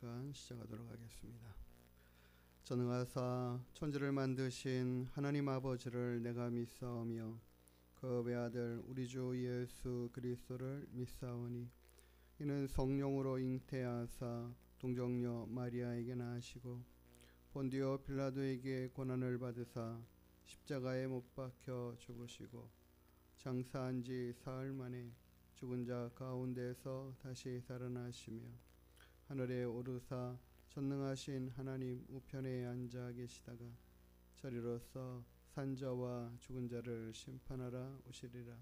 시간 시작하도록 하겠습니다. 전능하사 천지를 만드신 하나님 아버지를 내가 믿사오며 그 외아들 우리 주 예수 그리스도를 믿사오니 이는 성령으로 잉태하사 동정녀 마리아에게 나시고 본디오 빌라도에게 고난을 받으사 십자가에 못 박혀 죽으시고 장사한 지 사흘 만에 죽은 자 가운데서 다시 살아나시며 하늘에 오르사 전능하신 하나님 우편에 앉아 계시다가 저리로서 산자와 죽은 자를 심판하라 오시리라.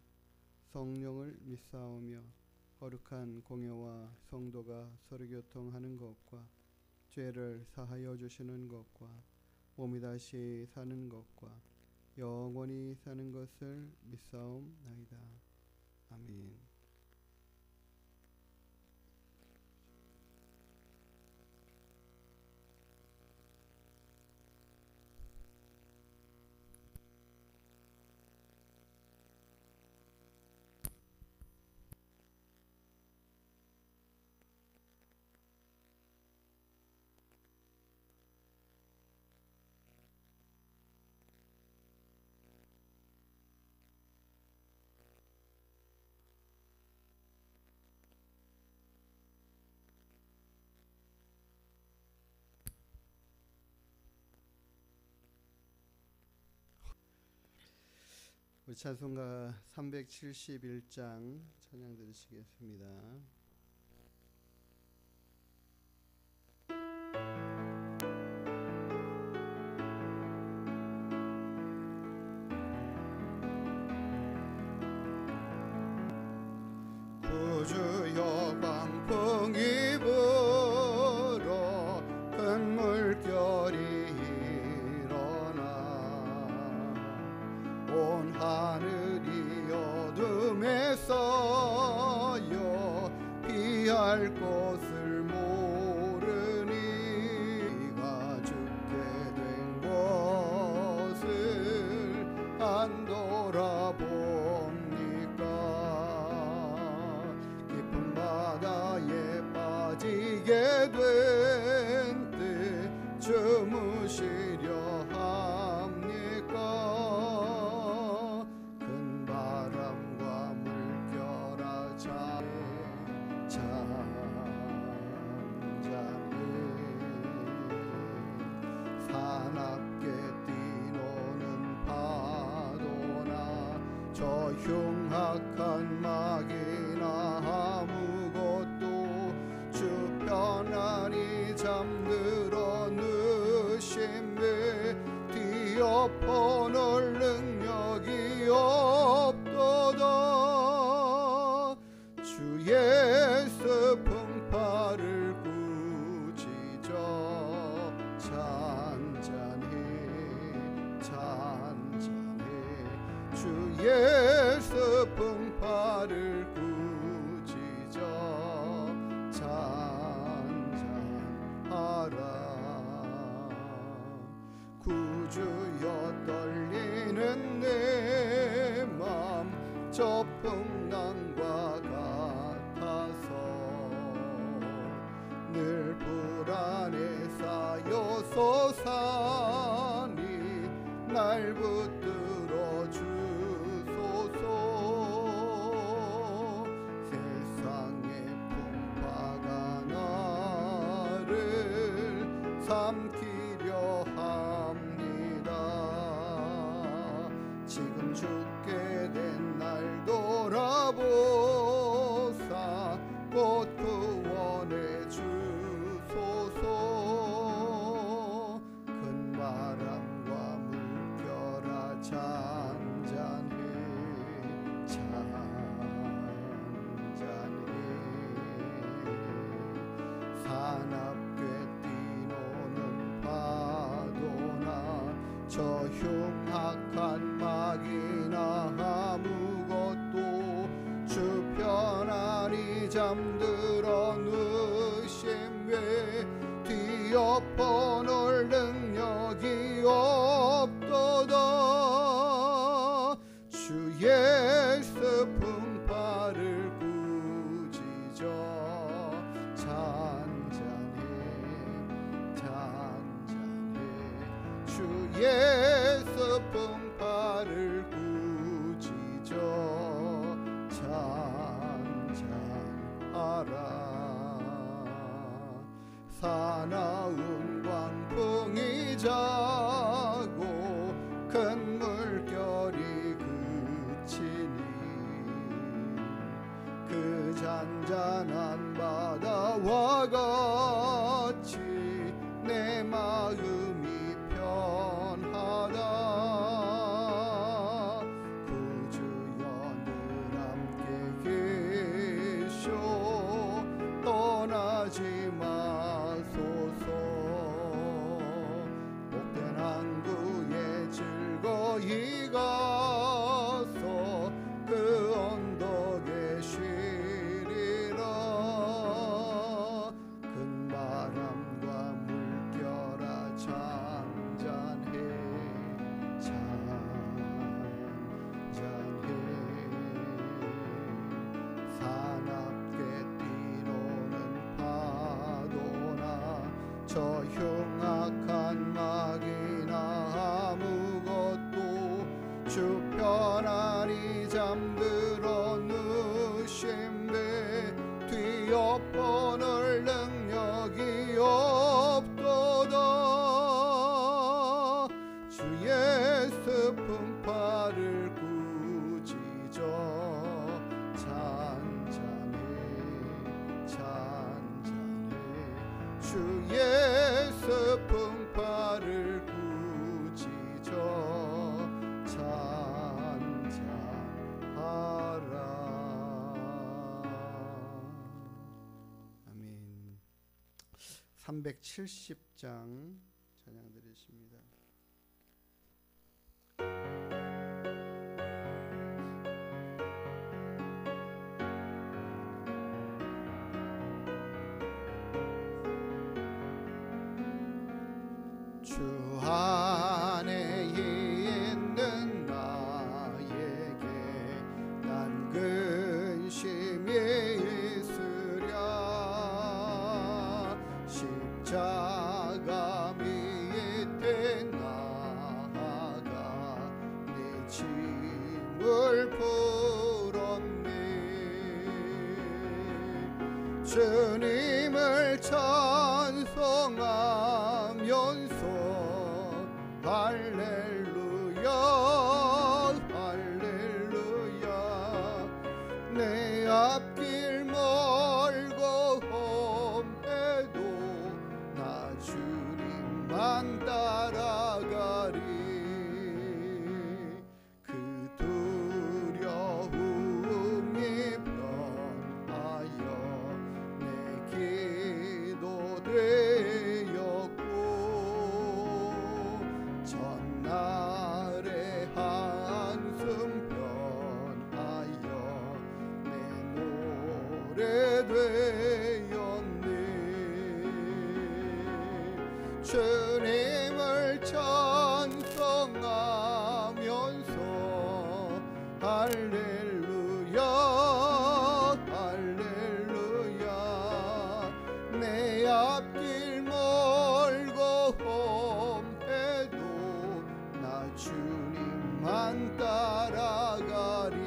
성령을 믿사오며 거룩한 공예와 성도가 서로 교통하는 것과 죄를 사하여 주시는 것과 몸이 다시 사는 것과 영원히 사는 것을 믿사옵나이다. 아멘. 우리 찬송가 371장 찬양 들으시겠습니다. 구주여 광풍이 불어 큰 물결이 온 하늘이 어둠에 쌓여 피할 곳을 모르니 네가 죽게 된 것을 안 돌아봅니까? 깊은 바다에 빠지게 된 때 주무시려 합니까? 사납게 뛰노는 파도나 저 흉악한 마귀나 아무것도 주 편안히 잠들어 누심에 뒤엎어놓을 능력이 없도다. 주 예수 풍파를 꾸짖어 잔잔해 주 예수 풍파를 꾸짖어 잔잔하라. 구주여 떨리는 내 맘 저 풍랑과 같아서 늘 불안에 쌓여서 사니 날 붙들어 주소서. 세상의 풍파가 나를 삼키려 합니다. 지금 죽게 된 날 돌아보사 곧 구원해 주소서. 큰 바람과 물결아 잔잔해 사납게 뛰노는 파도나 저 흉악한 마귀나 아무것도 주 편안히 잠들어 누심에 뒤엎어놓을 능력이 없도다. 주 예수 풍파를 꾸짖어 잔잔해 주의 슬픈 팔을 꾸짖어 찬찬하라. 사나운 광풍이 자고 큰 물결이 그치니 그 잔잔한 바다와 같이 내 마음이 편하다. 구주여 늘 함께 계셔 떠나지 마소서. 복된 항구에 즐거이 가서 그 언덕에 쉬리라. 큰 바람과 물결아 잔잔해 잔잔해. 사납게 뛰노는 파도나 저 흉악한 낙이나 아무것도 주 편안히 잠들어 누신 배 뒤엎어낼 능력이 없도다. 주의 슬픈 팔을 꾸짖어 잔잔해 잔잔해. 주의 슬픈 팔을 꾸짖어 찬찬하라. 아멘. 370장 찬양 드리십니다. 주 안에 있는 나에게 난 근심이 있으랴. 십자가 밑에 나아가 내 짐을 풀었네. 주님을 찬송하면서 할렐루야 할렐루야. 내 앞길 멀고 험해도 나 주님만 따라가리. 그 두려움이 변하여 내 기도 되었고 전날의 한숨 변하여 내 노래 되었네. 주님을 찬송하면서 할렐루야 할렐루야. 내 앞길 멀고 험해도 나 주님만 따라가리.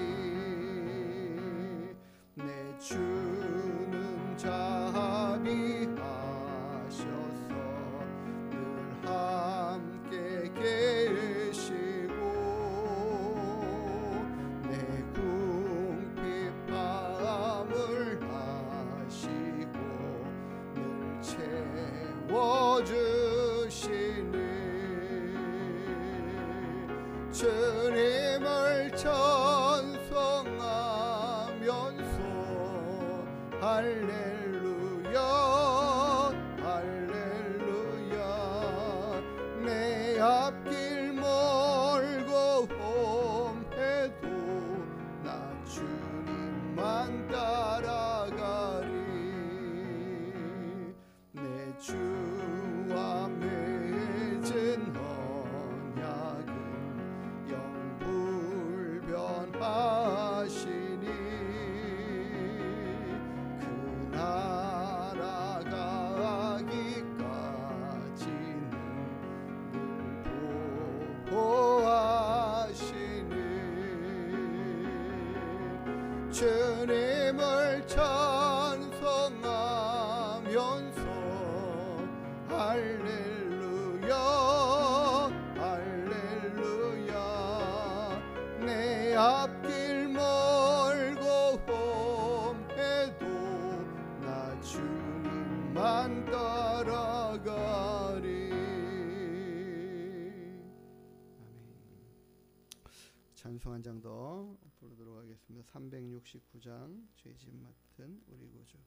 내 주는 자비하셔서 늘 함께 계시고 내 궁핍함을 아시고 늘 채워주시네. 주님을 찬송하면서 할렐루야 할렐루야. 내 앞길 멀고 험해도 나 주님만 따라가리. 내 주와 맺은 언약은 영불변하시니 그 나라 가기까지는 늘 찬송 한 장 더 부르도록 하겠습니다. 369장 죄짐 맡은 우리 구주.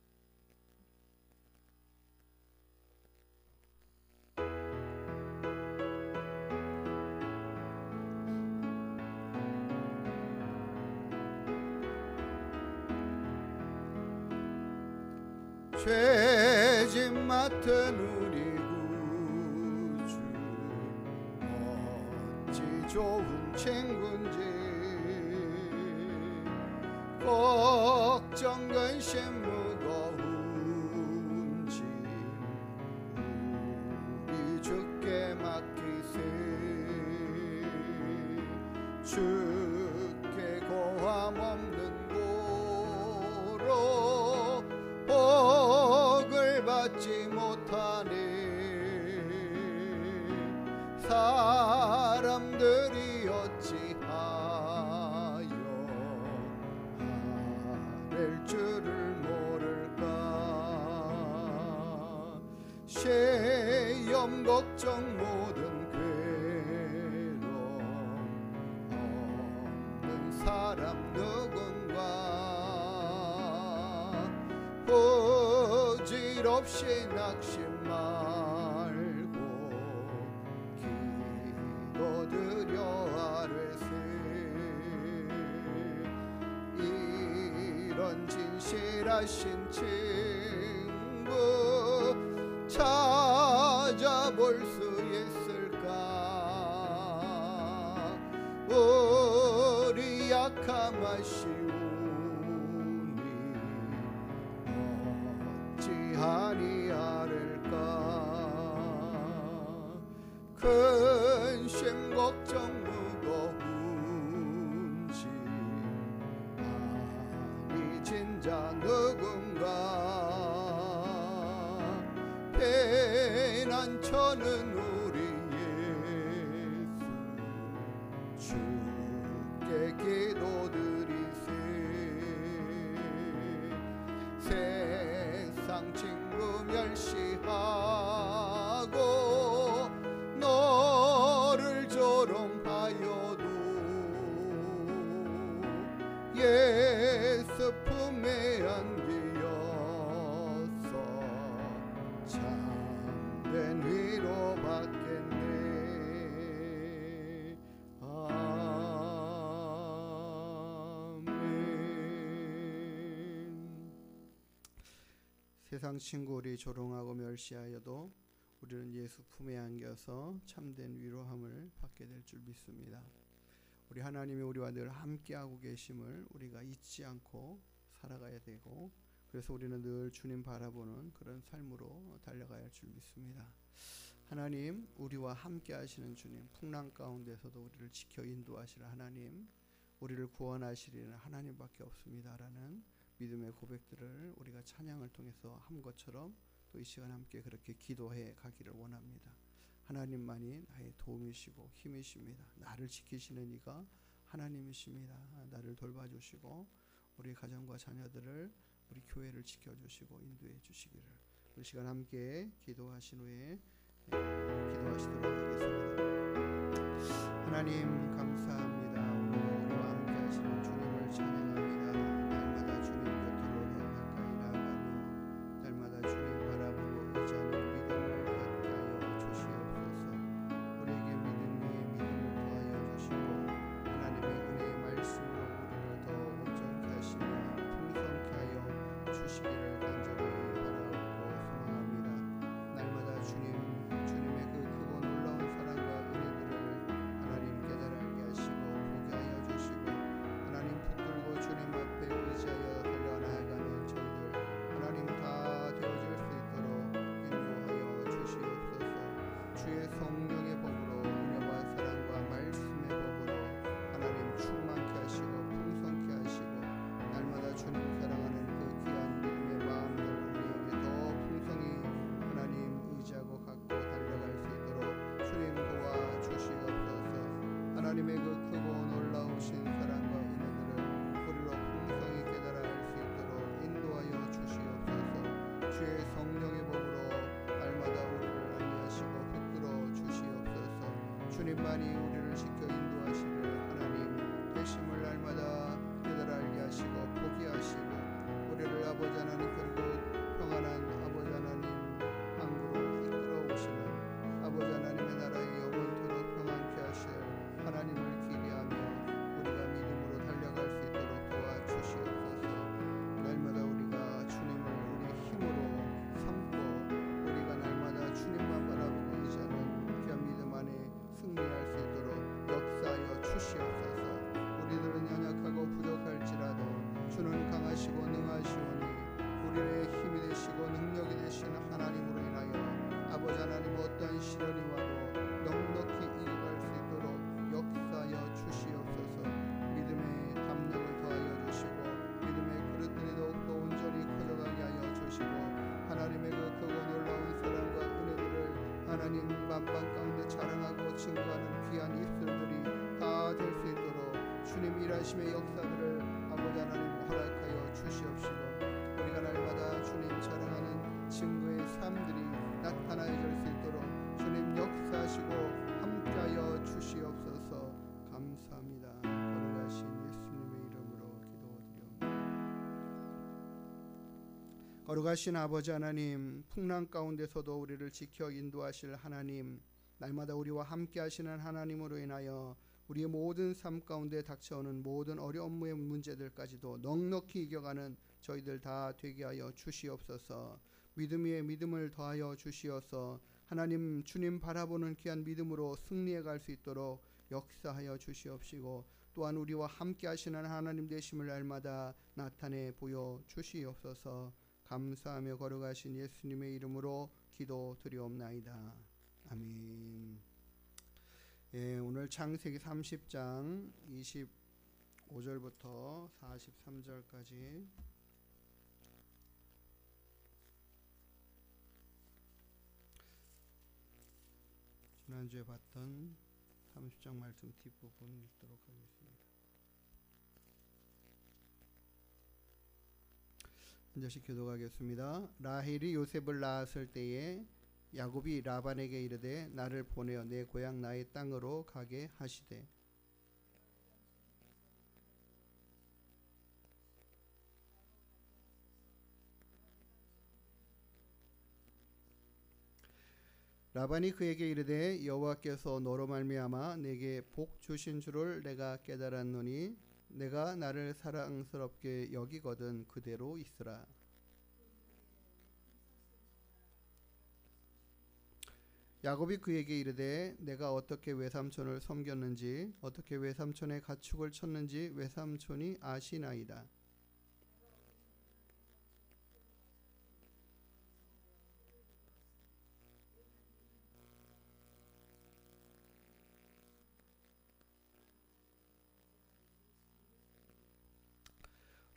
죄짐 맡은 우리 구주 어찌 좋은 친구인지 걱정 근심 무거운지 우리 주께 맡기세. 주께 고함 없는 고로 복을 받지 못하니 사람들이 어찌하여 아랠 줄을 모를까. 시험 걱정 모든 괴로움 없는 사람 누군가. 부질없이 낙심 말고 기도드려 아뢰세. 이런 진실하신 친구 찾아볼 수 있을까. 우리 약함 아시오니 어찌하니 아랠까. 근심 걱정 무거운지 아니 진자 누군가. 피난처는 우리 예수 주께 기도드리세. 세상 친구 멸시하고 너를 조롱하여도 예수 품에 안기어서 참된 위로 받겠네. 아멘. 세상 친구 우리 조롱하고 멸시하여도 우리는 예수 품에 안겨서 참된 위로함을 받게 될 줄 믿습니다. 우리 하나님이 우리와 늘 함께하고 계심을 우리가 잊지 않고 살아가야 되고, 그래서 우리는 늘 주님 바라보는 그런 삶으로 달려가야 할 줄 믿습니다. 하나님, 우리와 함께 하시는 주님, 풍랑 가운데서도 우리를 지켜 인도하시는 하나님, 우리를 구원하시리는 하나님밖에 없습니다라는 믿음의 고백들을 우리가 찬양을 통해서 한 것처럼 또 이 시간 함께 그렇게 기도해 가기를 원합니다. 하나님만이 나의 도움이시고 힘이십니다. 나를 지키시는 이가 하나님이십니다. 나를 돌봐주시고 우리 가정과 자녀들을, 우리 교회를 지켜주시고 인도해 주시기를, 이 시간 함께 기도하신 후에 기도하시도록 하겠습니다. 하나님 감사합니다. 오늘 우리와 함께 하시는 주님을 찬양합니다. 날마다 주님 곁으로 더 가까이 나아가며 날마다 주님 바라보고 의지하는 믿음을 갖게 하여 주시옵소서. 우리에게 믿음 위에 믿음을 더하여 주시고 하나님의 은혜의 말씀으로 우리를 더 온전케 하시며 풍성케 하여 주시기를 간절히 바라옵고 소망합니다. 날마다 주님의 그 크고 놀라운 사랑과 은혜들을 하나님 깨달게 하시고 보게 하여 주시고, 하나님 붙들고 주님 앞에 의지하여 달려나가는 저희들 하나님 다 되어질 수 있도록 인도하여 주시옵소서. 주의 성령의 법으로, 은혜와 사랑과 말씀의 법으로 하나님 충만케 하시고 풍성케 하시고, 날마다 주님 사랑하는 그 귀한 믿음의 마음을 우리에게 더 풍성히 하나님 의지하고 갖고 달려갈 수 있도록 주님 도와 주시옵소서. 하나님의 그 크고 놀라우신 사랑과 은혜들을 우리로 풍성히 깨달아 알 수 있도록 인도하여 주시옵소서. 주의 성령의 법으로 날마다 우리를 안위하시고 붙들어 주시옵소서. 주님만이 우리를 지켜 인도하시를 하나님 아버지 하나님, 그리고 평안한 아버지 하나님 안으로 이끌어 오시는 아버지 하나님의 나라의 영원토록 평안케 하실 하나님을 기대하며 우리가 믿음으로 달려갈 수 있도록 도와주시옵소서. 날마다 우리가 주님을 우리 힘으로 삼고 우리가 날마다 주님만 바라보고 의지하는 귀한 믿음 안에 승리할 수 있도록 역사하여 주시옵소서. 우리들은 연약하고 부족할지라도 주는 강하시고 능하시오니 우리의 힘이 되시고 능력이 되시는 하나님으로 인하여 아버지 하나님 어떠한 시련이 와도 넉넉히 이겨갈 수 있도록 역사하여 주시옵소서. 믿음의 담력을 더하여 주시고 믿음의 그릇들이 더욱더 온전히 커져가게 하여 주시고 하나님의 그 크고 놀라운 사랑과 은혜들을 하나님 만방 가운데 자랑하고 증거하는 귀한 입술들이 다 될 수 있도록 주님 일하심의 역사들을 아버지 하나님 허락하여 주시옵시고 우리가 날마다 주님 자랑하는 증거의 삶들이 나타나질 수 있도록 주님 역사하시고 함께하여 주시옵소서. 감사합니다. 걸어가신 예수님의 이름으로 기도드립니다. 걸어가신 아버지 하나님, 풍랑 가운데서도 우리를 지켜 인도하실 하나님, 날마다 우리와 함께하시는 하나님으로 인하여 우리의 모든 삶 가운데 닥쳐오는 모든 어려움의 문제들까지도 넉넉히 이겨가는 저희들 다 되게 하여 주시옵소서. 믿음 위에 믿음을 더하여 주시어서 하나님 주님 바라보는 귀한 믿음으로 승리해 갈 수 있도록 역사하여 주시옵시고 또한 우리와 함께 하시는 하나님 되심을 날마다 나타내 보여 주시옵소서. 감사하며 걸어가신 예수님의 이름으로 기도드리옵나이다. 아멘. 예, 오늘 창세기 30장 25절부터 43절까지 지난주에 봤던 30장 말씀 뒷부분 읽도록 하겠습니다. 한 절씩 교독하겠습니다. 라헬이 요셉을 낳았을 때에 야곱이 라반에게 이르되 나를 보내어 내 고향 나의 땅으로 가게 하시되 라반이 그에게 이르되 여호와께서 너로 말미암아 내게 복 주신 줄을 내가 깨달았노니 내가 나를 사랑스럽게 여기거든 그대로 있으라. 야곱이 그에게 이르되 내가 어떻게 외삼촌을 섬겼는지 어떻게 외삼촌의 가축을 쳤는지 외삼촌이 아시나이다.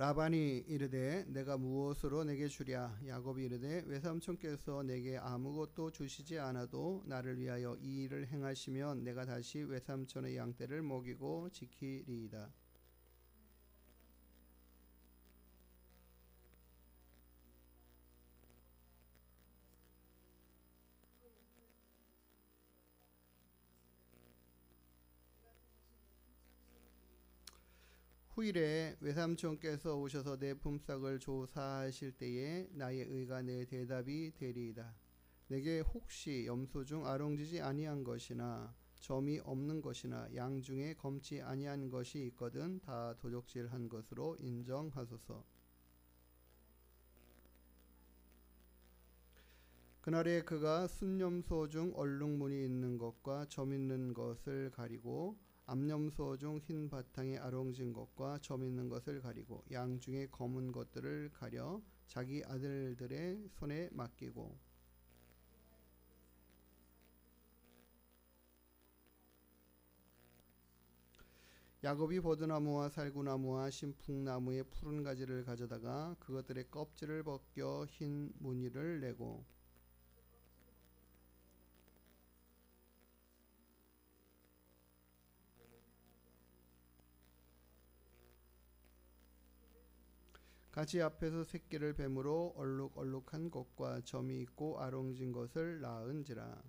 라반이 이르되 내가 무엇으로 내게 주랴. 야곱이 이르되 외삼촌께서 내게 아무것도 주시지 않아도 나를 위하여 이 일을 행하시면 내가 다시 외삼촌의 양떼를 먹이고 지키리이다. 후일에 외삼촌께서 오셔서 내 품삯을 조사하실 때에 나의 의가 내 대답이 되리이다. 내게 혹시 염소 중 아롱지지 아니한 것이나 점이 없는 것이나 양 중에 검지 아니한 것이 있거든 다 도적질한 것으로 인정하소서. 그날에 그가 순염소 중 얼룩무늬 있는 것과 점 있는 것을 가리고 암염소 중 흰 바탕에 아롱진 것과 점 있는 것을 가리고 양 중에 검은 것들을 가려 자기 아들들의 손에 맡기고 야곱이 버드나무와 살구나무와 신풍나무의 푸른 가지를 가져다가 그것들의 껍질을 벗겨 흰 무늬를 내고 가지 앞에서 새끼를 뱀으로 얼룩얼룩한 것과 점이 있고 아롱진 것을 낳은지라.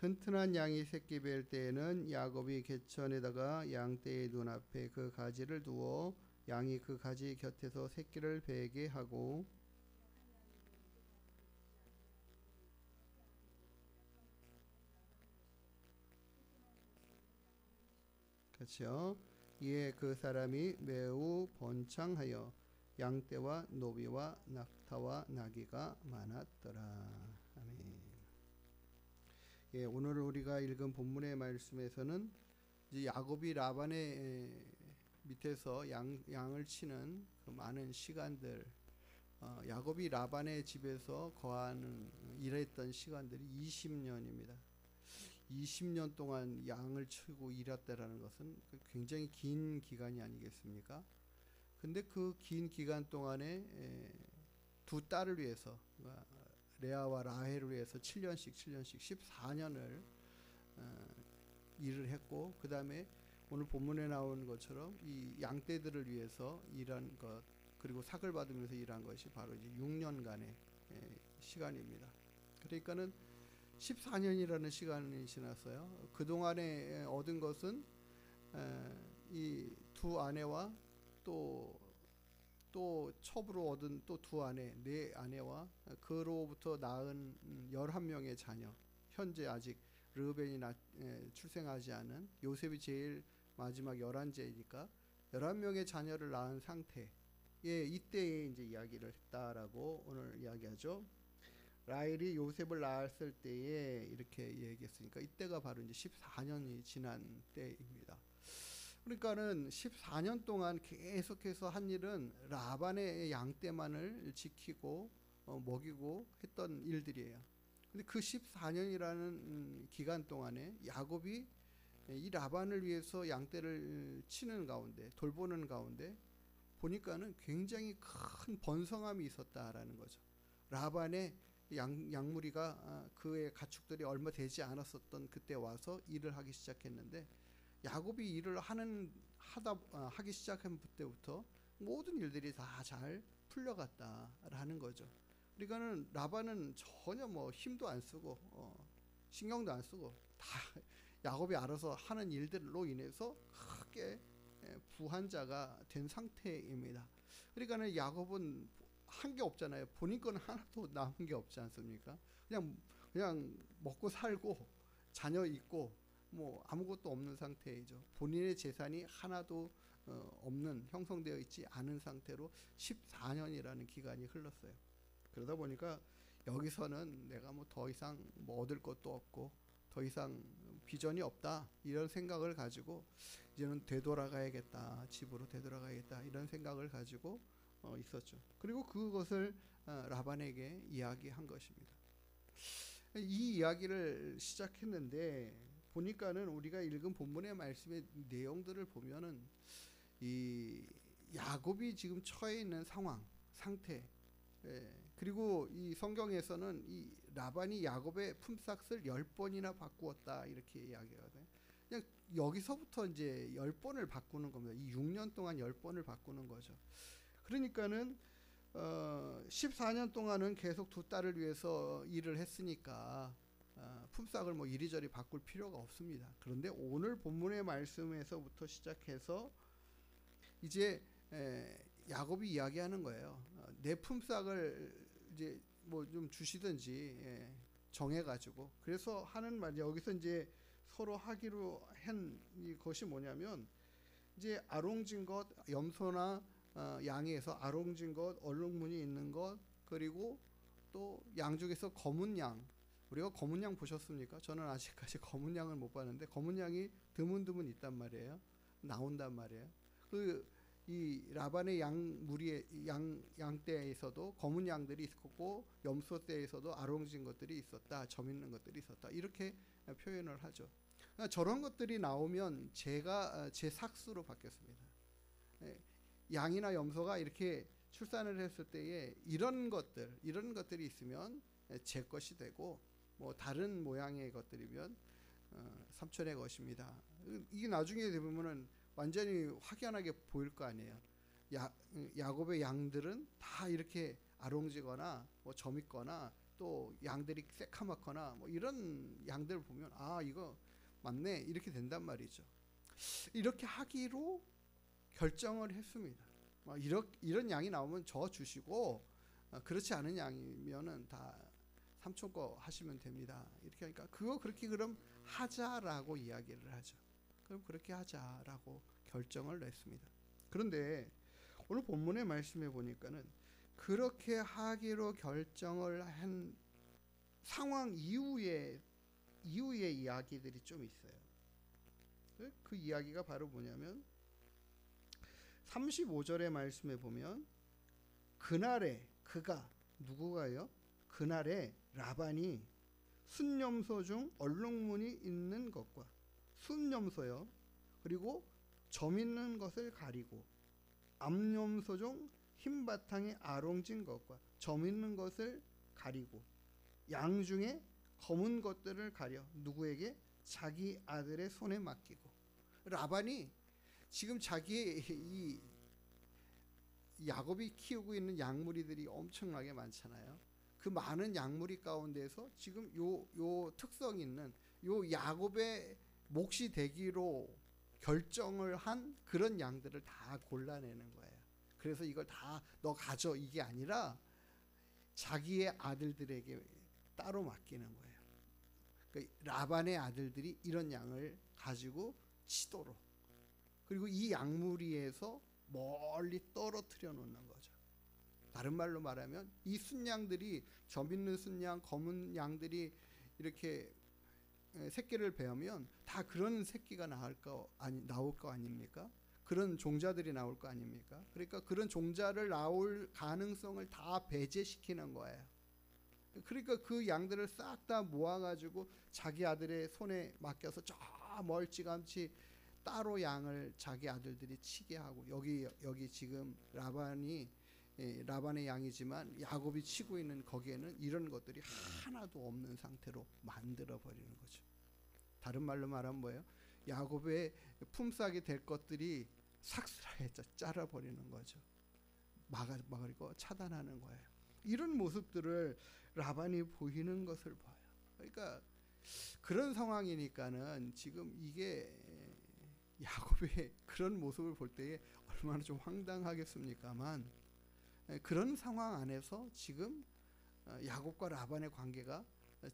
튼튼한 양이 새끼 뵐 때에는 야곱이 개천에다가 양떼의 눈앞에 그 가지를 두어 양이 그 가지 곁에서 새끼를 베게 하고, 그렇죠. 이에 그 사람이 매우 번창하여 양떼와 노비와 낙타와 나귀가 많았더라. 아멘. 예, 오늘 우리가 읽은 본문의 말씀에서는 이제 야곱이 라반의 밑에서 양을 치는 그 많은 시간들, 야곱이 라반의 집에서 거하는 일했던 시간들이 20년입니다. 20년 동안 양을 치고 일했다라는 것은 굉장히 긴 기간이 아니겠습니까? 근데 그 긴 기간 동안에 두 딸을 위해서, 레아와 라헬을 위해서 7년씩 14년을 일을 했고, 그 다음에 오늘 본문에 나오는 것처럼 이 양떼들을 위해서 일한 것, 그리고 삭을 받으면서 일한 것이 바로 이제 6년간의 시간입니다. 그러니까는 14년이라는 시간이 지났어요. 그 동안에 얻은 것은 이 두 아내와 또 첩으로 얻은 또 두 아내, 네 아내와 그로부터 낳은 11명의 자녀, 현재 아직 르우벤이 출생하지 않은, 요셉이 제일 마지막 11제이니까 11명의 자녀를 낳은 상태에 이때에 이제 이야기를 했다라고 오늘 이야기하죠. 라헬이 요셉을 낳았을 때에 이렇게 얘기했으니까 이때가 바로 이제 14년이 지난 때입니다. 그러니까는 14년 동안 계속해서 한 일은 라반의 양떼만을 지키고 먹이고 했던 일들이에요. 근데 그 14년이라는 기간 동안에 야곱이 이 라반을 위해서 양떼를 치는 가운데, 돌보는 가운데 보니까는 굉장히 큰 번성함이 있었다라는 거죠. 라반의 양무리가 그의 가축들이 얼마 되지 않았었던 그때 와서 일을 하기 시작했는데, 야곱이 일을 하기 시작한 그때부터 모든 일들이 다 잘 풀려갔다라는 거죠. 그러니까는 라반은 전혀 뭐 힘도 안 쓰고 신경도 안 쓰고 다 야곱이 알아서 하는 일들로 인해서 크게 부한 자가 된 상태입니다. 그러니까는 야곱은 한 게 없잖아요. 본인 건 하나도 남은 게 없지 않습니까? 그냥 먹고 살고 자녀 있고 뭐 아무것도 없는 상태이죠. 본인의 재산이 하나도 없는, 형성되어 있지 않은 상태로 14년이라는 기간이 흘렀어요. 그러다 보니까 여기서는 내가 뭐 더 이상 뭐 얻을 것도 없고 더 이상 비전이 없다, 이런 생각을 가지고 이제는 되돌아가야겠다, 집으로 되돌아가야겠다, 이런 생각을 가지고 있었죠. 그리고 그것을 라반에게 이야기한 것입니다. 이 이야기를 시작했는데 보니까는 우리가 읽은 본문의 말씀의 내용들을 보면은 이 야곱이 지금 처해 있는 상태, 그리고 이 성경에서는 이 라반이 야곱의 품삯을 10번이나 바꾸었다, 이렇게 이야기하거든요. 그냥 여기서부터 이제 10번을 바꾸는 겁니다. 이 6년 동안 10번을 바꾸는 거죠. 그러니까는 14년 동안은 계속 두 딸을 위해서 일을 했으니까 품삯을 뭐 이리저리 바꿀 필요가 없습니다. 그런데 오늘 본문의 말씀에서부터 시작해서 이제 야곱이 이야기하는 거예요. 내 품삯을 이제 뭐 좀 주시든지 정해가지고, 그래서 하는 말, 여기서 이제 서로 하기로 한 것이 뭐냐면, 이제 아롱진 것, 염소나 양에서 아롱진 것, 얼룩무늬 있는 것, 그리고 또 양 중에서 검은 양, 우리가 검은 양 보셨습니까? 저는 아직까지 검은 양을 못 봤는데 검은 양이 드문드문 있단 말이에요. 나온단 말이에요. 이 라반의 양떼에서도 검은 양들이 있었고 염소떼에서도 아롱진 것들이 있었다, 점 있는 것들이 있었다, 이렇게 표현을 하죠. 저런 것들이 나오면 제가 제 삭수로 바뀌었습니다. 양이나 염소가 이렇게 출산을 했을 때에 이런 것들이 있으면 제 것이 되고, 뭐 다른 모양의 것들이면 삼촌의 것입니다. 이게 나중에 되면은 완전히 확연하게 보일 거 아니에요. 야곱의 양들은 다 이렇게 아롱지거나 뭐 점 있거나 또 양들이 새카맣거나 뭐 이런 양들을 보면 아 이거 맞네 이렇게 된단 말이죠. 이렇게 하기로 결정을 했습니다. 이런 양이 나오면 저 주시고 그렇지 않은 양이면은 다 삼촌 거 하시면 됩니다. 이렇게 하니까 그렇게 그럼 하자라고 이야기를 하죠. 그럼 그렇게 하자라고 결정을 냈습니다. 그런데 오늘 본문의 말씀에 보니까는 그렇게 하기로 결정을 한 상황 이후의 이야기들이 좀 있어요. 그 이야기가 바로 뭐냐면 35절의 말씀에 보면 그날에 그가 누구가요? 그날에 라반이 순염소 중 얼룩무늬 있는 것과 순염소요. 그리고 점 있는 것을 가리고 암염소 중 흰 바탕에 아롱진 것과 점 있는 것을 가리고 양 중에 검은 것들을 가려 누구에게? 자기 아들의 손에 맡기고. 라반이 지금 자기의 이 야곱이 키우고 있는 양무리들이 엄청나게 많잖아요. 그 많은 양무리 가운데서 지금 요 특성 있는 요 야곱의 몫이 되기로 결정을 한 그런 양들을 다 골라내는 거예요. 그래서 이걸 다 너 가져 이게 아니라 자기의 아들들에게 따로 맡기는 거예요. 그러니까 라반의 아들들이 이런 양을 가지고 치도록, 그리고 이 양무리에서 멀리 떨어뜨려 놓는 거죠. 다른 말로 말하면 이 순양들이, 점 있는 순양, 검은 양들이 이렇게 새끼를 베으면 다 그런 새끼가 나올 거 아닙니까? 그런 종자들이 나올 거 아닙니까? 그러니까 그런 종자를 나올 가능성을 다 배제시키는 거예요. 그러니까 그 양들을 싹 다 모아가지고 자기 아들의 손에 맡겨서 저 멀찌감치 따로 양을 자기 아들들이 치게 하고, 여기 지금 라반의 양이지만 야곱이 치고 있는 거기에는 이런 것들이 하나도 없는 상태로 만들어 버리는 거죠. 다른 말로 말하면 뭐예요? 야곱의 품삯이 될 것들이 삭스라에 잘라 버리는 거죠. 막으리고 차단하는 거예요. 이런 모습들을 라반이 보이는 것을 봐요. 그러니까 그런 상황이니까는 지금 이게 야곱의 그런 모습을 볼 때에 얼마나 좀 황당하겠습니까만, 그런 상황 안에서 지금 야곱과 라반의 관계가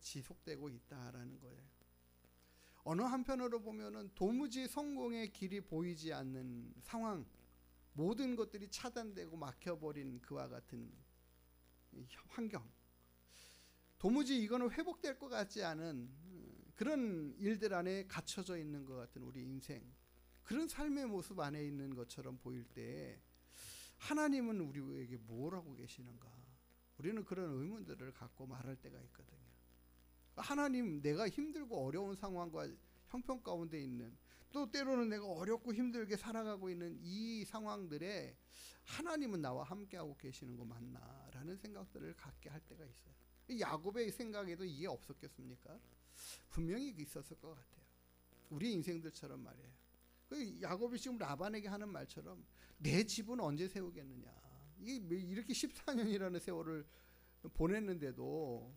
지속되고 있다라는 거예요. 어느 한편으로 보면은 도무지 성공의 길이 보이지 않는 상황, 모든 것들이 차단되고 막혀버린 그와 같은 환경, 도무지 이거는 회복될 것 같지 않은 그런 일들 안에 갇혀져 있는 것 같은 우리 인생, 그런 삶의 모습 안에 있는 것처럼 보일 때 하나님은 우리에게 뭘 하고 계시는가? 우리는 그런 의문들을 갖고 말할 때가 있거든요. 하나님, 내가 힘들고 어려운 상황과 형편 가운데 있는, 또 때로는 내가 어렵고 힘들게 살아가고 있는 이 상황들에 하나님은 나와 함께하고 계시는 거 맞나? 라는 생각들을 갖게 할 때가 있어요. 야곱의 생각에도 이게 없었겠습니까? 분명히 있었을 것 같아요. 우리 인생들처럼 말이에요. 야곱이 지금 라반에게 하는 말처럼 내 집은 언제 세우겠느냐? 이렇게 14년이라는 세월을 보냈는데도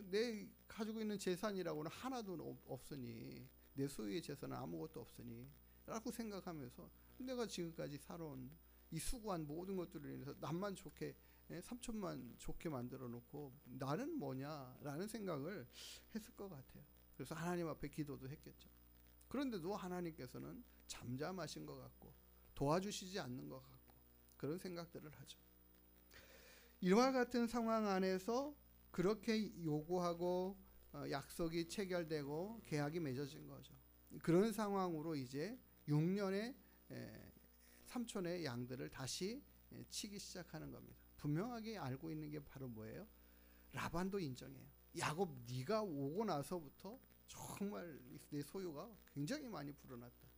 내 가지고 있는 재산이라고는 하나도 없으니, 내 소유의 재산은 아무것도 없으니 라고 생각하면서 내가 지금까지 살아온 이 수고한 모든 것들을 인해서 남만 좋게, 삼촌만 좋게 만들어 놓고 나는 뭐냐라는 생각을 했을 것 같아요. 그래서 하나님 앞에 기도도 했겠죠. 그런데도 하나님께서는 잠잠하신 것 같고 도와주시지 않는 것 같고 그런 생각들을 하죠. 이와 같은 상황 안에서 그렇게 요구하고 약속이 체결되고 계약이 맺어진 거죠. 그런 상황으로 이제 6년의 삼촌의 양들을 다시 치기 시작하는 겁니다. 분명하게 알고 있는 게 바로 뭐예요? 라반도 인정해요. 야곱, 네가 오고 나서부터 정말 내 소유가 굉장히 많이 불어났다.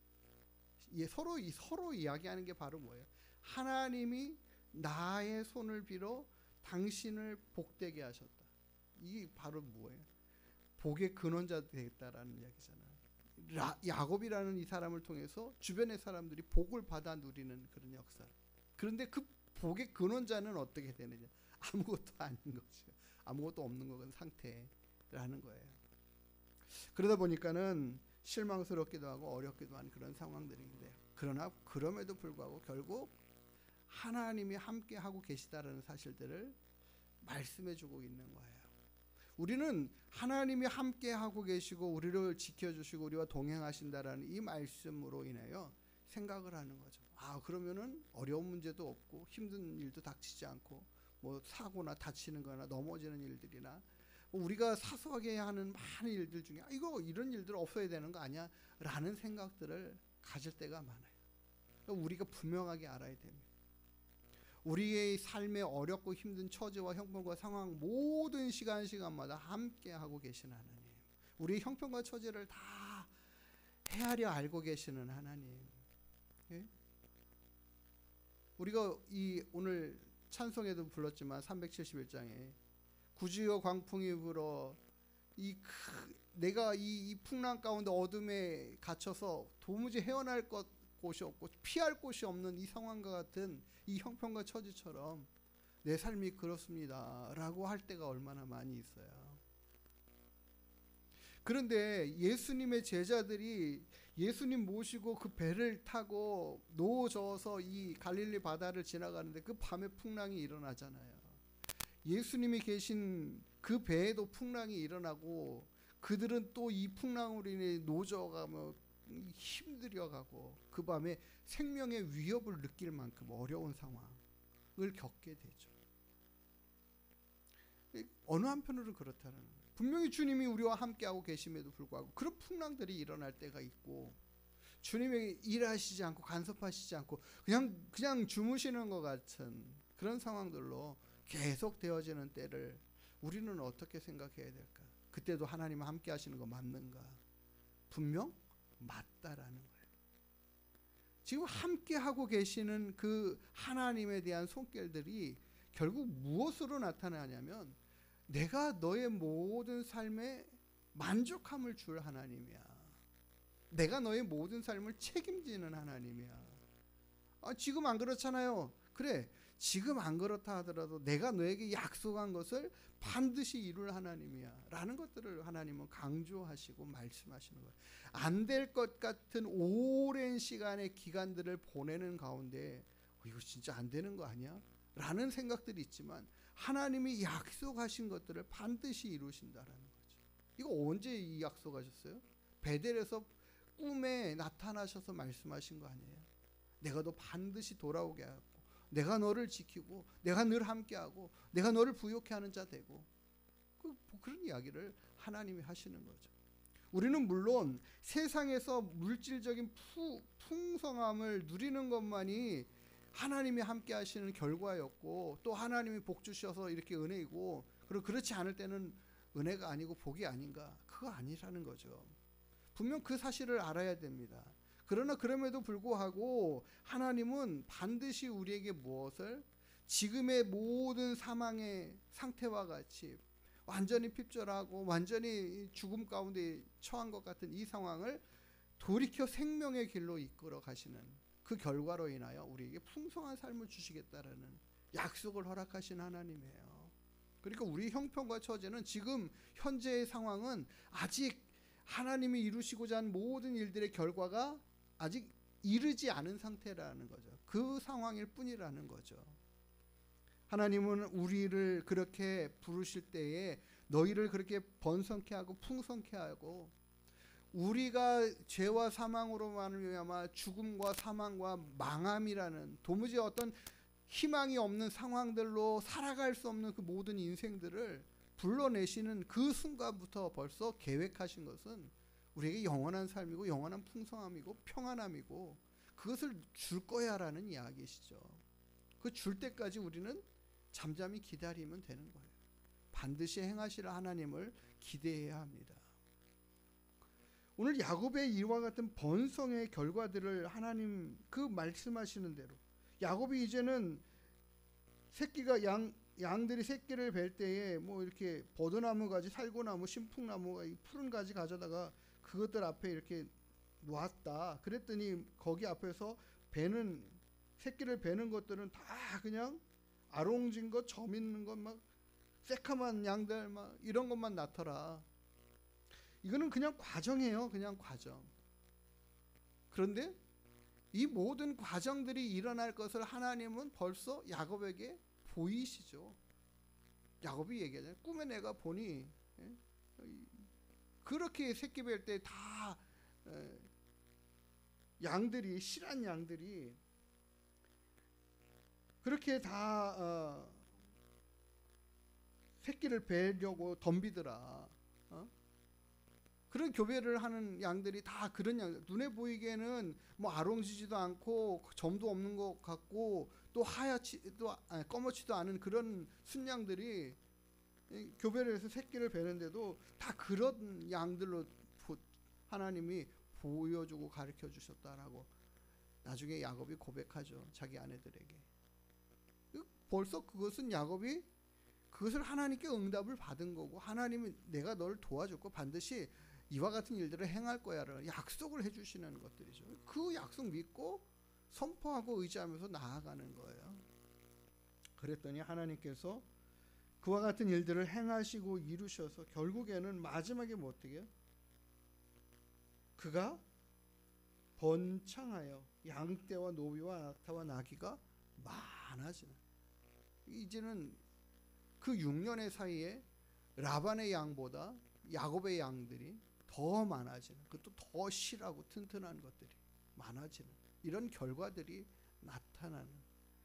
서로 이야기하는 게 바로 뭐예요? 하나님이 나의 손을 빌어 당신을 복되게 하셨다. 이게 바로 뭐예요? 복의 근원자 되겠다라는 이야기잖아요. 야곱이라는 이 사람을 통해서 주변의 사람들이 복을 받아 누리는 그런 역사. 그런데 그 복의 근원자는 어떻게 되느냐? 아무것도 아닌 거죠. 아무것도 없는 건 상태라는 거예요. 그러다 보니까는 실망스럽기도 하고 어렵기도 한 그런 상황들인데, 그러나 그럼에도 불구하고 결국 하나님이 함께 하고 계시다라는 사실들을 말씀해 주고 있는 거예요. 우리는 하나님이 함께 하고 계시고 우리를 지켜주시고 우리와 동행하신다라는 이 말씀으로 인하여 생각을 하는 거죠. 그러면은 어려운 문제도 없고 힘든 일도 닥치지 않고 뭐 사고나 다치는 거나 넘어지는 일들이나 우리가 사소하게 하는 많은 일들 중에 이런 일들 없어야 되는 거 아니야? 라는 생각들을 가질 때가 많아요. 우리가 분명하게 알아야 됩니다. 우리의 삶의 어렵고 힘든 처지와 형편과 상황 모든 시간마다 함께 하고 계신 하나님, 우리의 형편과 처지를 다 헤아려 알고 계시는 하나님. 예? 우리가 오늘 찬송에도 불렀지만 371장에 구주여 광풍이 불어 내가 이 풍랑 가운데 어둠에 갇혀서 도무지 헤어날 곳이 없고 피할 곳이 없는 이 상황과 같은 이 형편과 처지처럼 내 삶이 그렇습니다 라고 할 때가 얼마나 많이 있어요. 그런데 예수님의 제자들이 예수님 모시고 그 배를 타고 노져서 이 갈릴리 바다를 지나가는데 그 밤에 풍랑이 일어나잖아요. 예수님이 계신 그 배에도 풍랑이 일어나고 그들은 또 이 풍랑으로 인해 노져가며 힘들어가고 그 밤에 생명의 위협을 느낄 만큼 어려운 상황을 겪게 되죠. 어느 한편으로는 그렇다는 거예요. 분명히 주님이 우리와 함께하고 계심에도 불구하고 그런 풍랑들이 일어날 때가 있고 주님이 일하시지 않고 간섭하시지 않고 그냥 주무시는 것 같은 그런 상황들로 계속 되어지는 때를 우리는 어떻게 생각해야 될까? 그때도 하나님과 함께 하시는 거 맞는가? 분명 맞다라는 거예요. 지금 함께 하고 계시는 그 하나님에 대한 손길들이 결국 무엇으로 나타나냐면 내가 너의 모든 삶에 만족함을 줄 하나님이야. 내가 너의 모든 삶을 책임지는 하나님이야. 지금 안 그렇잖아요. 그래, 지금 안 그렇다 하더라도 내가 너에게 약속한 것을 반드시 이룰 하나님이야 라는 것들을 하나님은 강조하시고 말씀하시는 거예요. 안 될 것 같은 오랜 시간의 기간들을 보내는 가운데 이거 진짜 안 되는 거 아니야? 라는 생각들이 있지만 하나님이 약속하신 것들을 반드시 이루신다라는 거죠. 이거 언제 이 약속하셨어요? 베델에서 꿈에 나타나셔서 말씀하신 거 아니에요? 내가 너 반드시 돌아오게 하고 내가 너를 지키고 내가 늘 함께하고 내가 너를 부욕해 하는 자 되고 그런 이야기를 하나님이 하시는 거죠. 우리는 물론 세상에서 물질적인 풍성함을 누리는 것만이 하나님이 함께 하시는 결과였고 또 하나님이 복 주셔서 이렇게 은혜이고 그리고 그렇지 않을 때는 은혜가 아니고 복이 아닌가? 그거 아니라는 거죠. 분명 그 사실을 알아야 됩니다. 그러나 그럼에도 불구하고 하나님은 반드시 우리에게 무엇을 지금의 모든 사망의 상태와 같이 완전히 핍절하고 완전히 죽음 가운데 처한 것 같은 이 상황을 돌이켜 생명의 길로 이끌어 가시는 그 결과로 인하여 우리에게 풍성한 삶을 주시겠다라는 약속을 허락하신 하나님이에요. 그러니까 우리 형편과 처지는 지금 현재의 상황은 아직 하나님이 이루시고자 한 모든 일들의 결과가 아직 이르지 않은 상태라는 거죠. 그 상황일 뿐이라는 거죠. 하나님은 우리를 그렇게 부르실 때에 너희를 그렇게 번성케 하고 풍성케 하고 우리가 죄와 사망으로 말미암아 죽음과 사망과 망함이라는 도무지 어떤 희망이 없는 상황들로 살아갈 수 없는 그 모든 인생들을 불러내시는 그 순간부터 벌써 계획하신 것은 우리에게 영원한 삶이고 영원한 풍성함이고 평안함이고 그것을 줄 거야라는 이야기시죠. 그 줄 때까지 우리는 잠잠히 기다리면 되는 거예요. 반드시 행하실 하나님을 기대해야 합니다. 오늘 야곱의 이와 같은 번성의 결과들을 하나님 그 말씀하시는 대로 야곱이 이제는 새끼가 양들이 새끼를 뵐 때에 뭐 이렇게 버드나무 가지, 살구나무, 신풍나무가 이 푸른 가지 가져다가 그것들 앞에 이렇게 놓았다. 그랬더니 거기 앞에서 새끼를 베는 것들은 다 그냥 아롱진 것, 점 있는 것, 막 새카만 양들 막 이런 것만 낳더라. 이거는 그냥 과정이에요. 그냥 과정. 그런데 이 모든 과정들이 일어날 것을 하나님은 벌써 야곱에게 보이시죠. 야곱이 얘기하잖아요. 꿈에 내가 보니 그렇게 새끼 뵐 때 다 양들이, 실한 양들이 그렇게 다 새끼를 베려고 덤비더라. 그런 교배를 하는 양들이 다 그런 양, 눈에 보이기에는 뭐 아롱지지도 않고 점도 없는 것 같고 또 하얗지도 검어치도 않은 그런 순양들이 교배를 해서 새끼를 베는데도 다 그런 양들로 하나님이 보여주고 가르쳐 주셨다라고 나중에 야곱이 고백하죠. 자기 아내들에게. 벌써 그것은 야곱이 그것을 하나님께 응답을 받은 거고, 하나님이 내가 널 도와줬고 반드시 이와 같은 일들을 행할 거야를 약속을 해주시는 것들이죠. 그 약속 믿고 선포하고 의지하면서 나아가는 거예요. 그랬더니 하나님께서 그와 같은 일들을 행하시고 이루셔서 결국에는 마지막에 뭐 어떻게 해요? 그가 번창하여 양떼와 노비와 낙타와 나귀가 많아지는, 이제는 그 6년의 사이에 라반의 양보다 야곱의 양들이 더 많아지는, 그것도 더 실하고 튼튼한 것들이 많아지는 이런 결과들이 나타나는,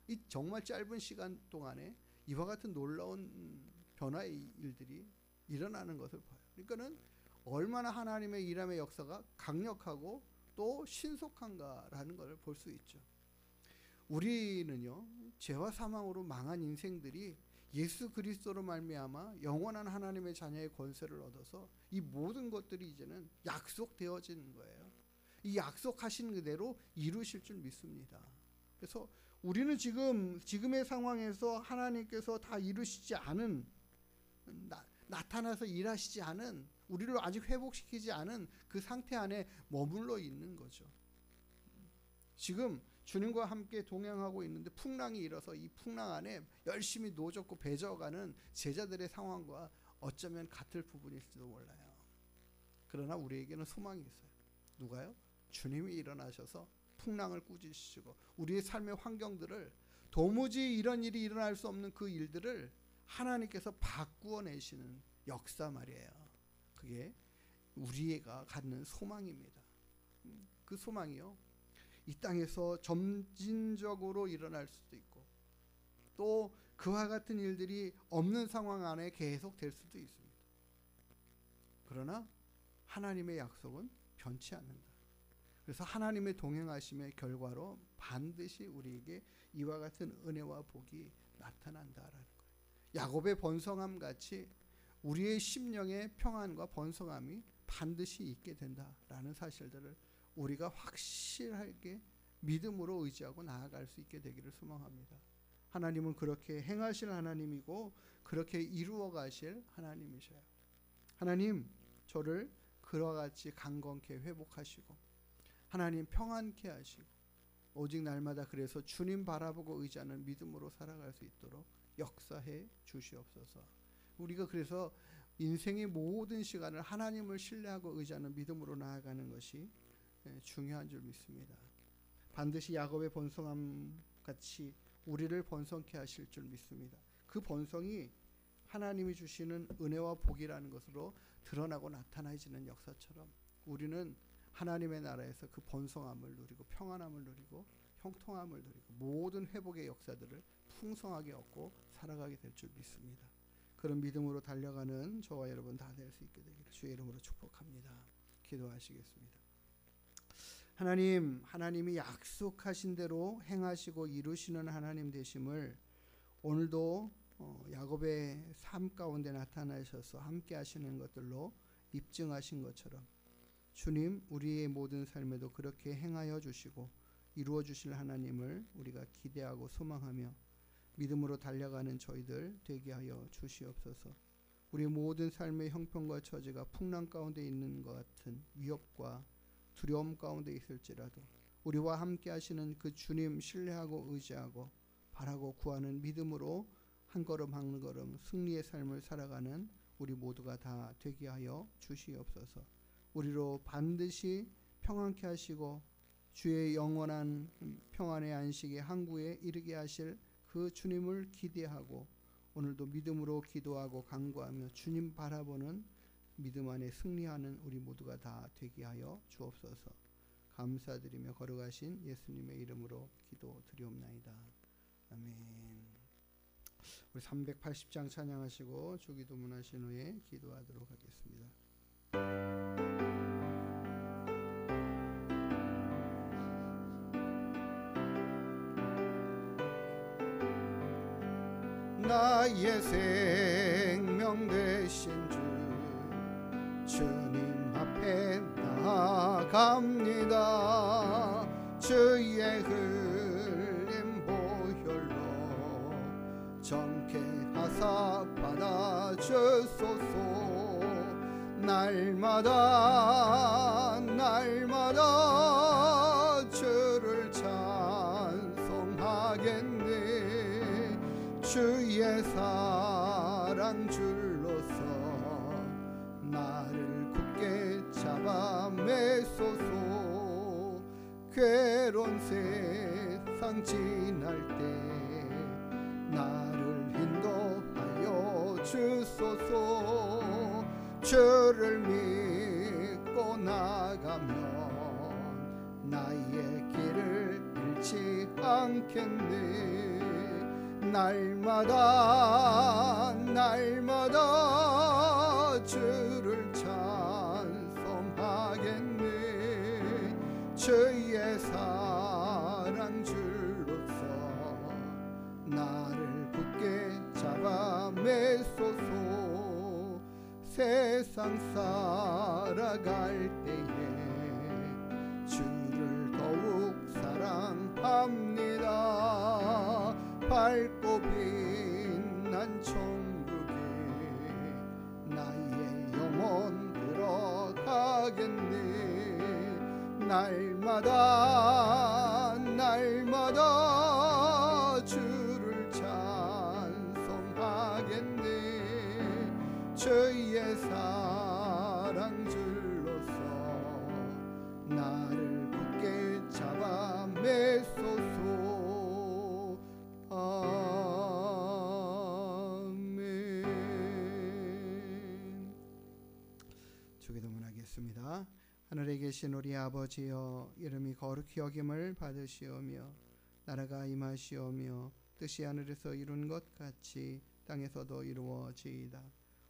이 정말 짧은 시간 동안에 이와 같은 놀라운 변화의 일들이 일어나는 것을 봐요. 그러니까는 얼마나 하나님의 일함의 역사가 강력하고 또 신속한가라는 것을 볼 수 있죠. 우리는요, 죄와 사망으로 망한 인생들이 예수 그리스도로 말미암아 영원한 하나님의 자녀의 권세를 얻어서 이 모든 것들이 이제는 약속되어지는 거예요. 이 약속하신 그대로 이루실 줄 믿습니다. 그래서 우리는 지금의 상황에서 하나님께서 다 이루시지 않은, 나타나서 일하시지 않은, 우리를 아직 회복시키지 않은 그 상태 안에 머물러 있는 거죠. 지금 주님과 함께 동행하고 있는데 풍랑이 일어서 이 풍랑 안에 열심히 노젓고 배져가는 제자들의 상황과 어쩌면 같을 부분일지도 몰라요. 그러나 우리에게는 소망이 있어요. 누가요? 주님이 일어나셔서 풍랑을 꾸짖으시고 우리의 삶의 환경들을, 도무지 이런 일이 일어날 수 없는 그 일들을 하나님께서 바꾸어 내시는 역사 말이에요. 그게 우리가 갖는 소망입니다. 그 소망이요, 이 땅에서 점진적으로 일어날 수도 있고 또 그와 같은 일들이 없는 상황 안에 계속 될 수도 있습니다. 그러나 하나님의 약속은 변치 않는다. 그래서 하나님의 동행하심의 결과로 반드시 우리에게 이와 같은 은혜와 복이 나타난다라는 거예요. 야곱의 번성함 같이 우리의 심령의 평안과 번성함이 반드시 있게 된다라는 사실들을 우리가 확실하게 믿음으로 의지하고 나아갈 수 있게 되기를 소망합니다. 하나님은 그렇게 행하실 하나님이고 그렇게 이루어 가실 하나님이셔요. 하나님, 저를 그와 같이 강건케 회복하시고 하나님 평안케 하시고 오직 날마다 그래서 주님 바라보고 의지하는 믿음으로 살아갈 수 있도록 역사해 주시옵소서. 우리가 그래서 인생의 모든 시간을 하나님을 신뢰하고 의지하는 믿음으로 나아가는 것이 중요한 줄 믿습니다. 반드시 야곱의 번성함 같이 우리를 번성케 하실 줄 믿습니다. 그 번성이 하나님이 주시는 은혜와 복이라는 것으로 드러나고 나타나지는 역사처럼 우리는 하나님의 나라에서 그 번성함을 누리고 평안함을 누리고 형통함을 누리고 모든 회복의 역사들을 풍성하게 얻고 살아가게 될 줄 믿습니다. 그런 믿음으로 달려가는 저와 여러분 다 될 수 있게 되기를 주의 이름으로 축복합니다. 기도하시겠습니다. 하나님, 하나님이 약속하신 대로 행하시고 이루시는 하나님 되심을 오늘도 야곱의 삶 가운데 나타나셔서 함께 하시는 것들로 입증하신 것처럼 주님, 우리의 모든 삶에도 그렇게 행하여 주시고 이루어 주실 하나님을 우리가 기대하고 소망하며 믿음으로 달려가는 저희들 되게 하여 주시옵소서. 우리 모든 삶의 형편과 처지가 풍랑 가운데 있는 것 같은 위협과 두려움 가운데 있을지라도 우리와 함께 하시는 그 주님 신뢰하고 의지하고 바라고 구하는 믿음으로 한 걸음 한 걸음 승리의 삶을 살아가는 우리 모두가 다 되게 하여 주시옵소서. 우리로 반드시 평안케 하시고 주의 영원한 평안의 안식의 항구에 이르게 하실 그 주님을 기대하고 오늘도 믿음으로 기도하고 간구하며 주님 바라보는 믿음 안에 승리하는 우리 모두가 다 되게 하여 주옵소서. 감사드리며 걸어가신 예수님의 이름으로 기도드리옵나이다. 아멘. 우리 380장 찬양하시고 주기도문하신 후에 기도하도록 하겠습니다. 나의 생명 되신 주 주님 앞에 나아갑니다. 주의 흘린 보혈로 정케 하사 받아주소서. 날마다 주를 찬송하겠네. 주의 사랑 줄로서 나를 굳게 잡아 매소서. 괴로운 세상 지날 때 나를 인도하여 주소서. 주를 믿고 나가면 나의 길을 잃지 않겠네. 날마다 주를 찬송하겠네. 주의 사랑 줄로서 나를 굳게 잡아 매소서. 세상 살아갈 때에 주를 더욱 사랑합니다. 밝고 빛난 천국에 나의 영혼 들어가겠네. 날마다 주를 찬송하겠네. 주의 사랑 줄로서 나를 굳게 잡아 매소서. 아멘. 주기도문하겠습니다. 하늘에 계신 우리 아버지여, 이름이 거룩히 여김을 받으시오며 나라가 임하시오며 뜻이 하늘에서 이룬 것 같이 땅에서도 이루어지이다.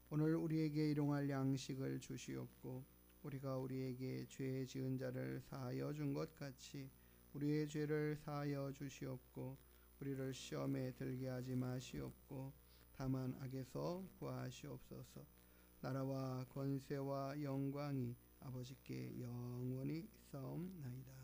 오늘 우리에게 일용할 양식을 주시옵고 우리가 우리에게 죄 지은 자를 사하여 준 것 같이 우리의 죄를 사하여 주시옵고 우리를 시험에 들게 하지 마시옵고 다만 악에서 구하시옵소서. 나라와 권세와 영광이 아버지께 영원히 있사옵나이다.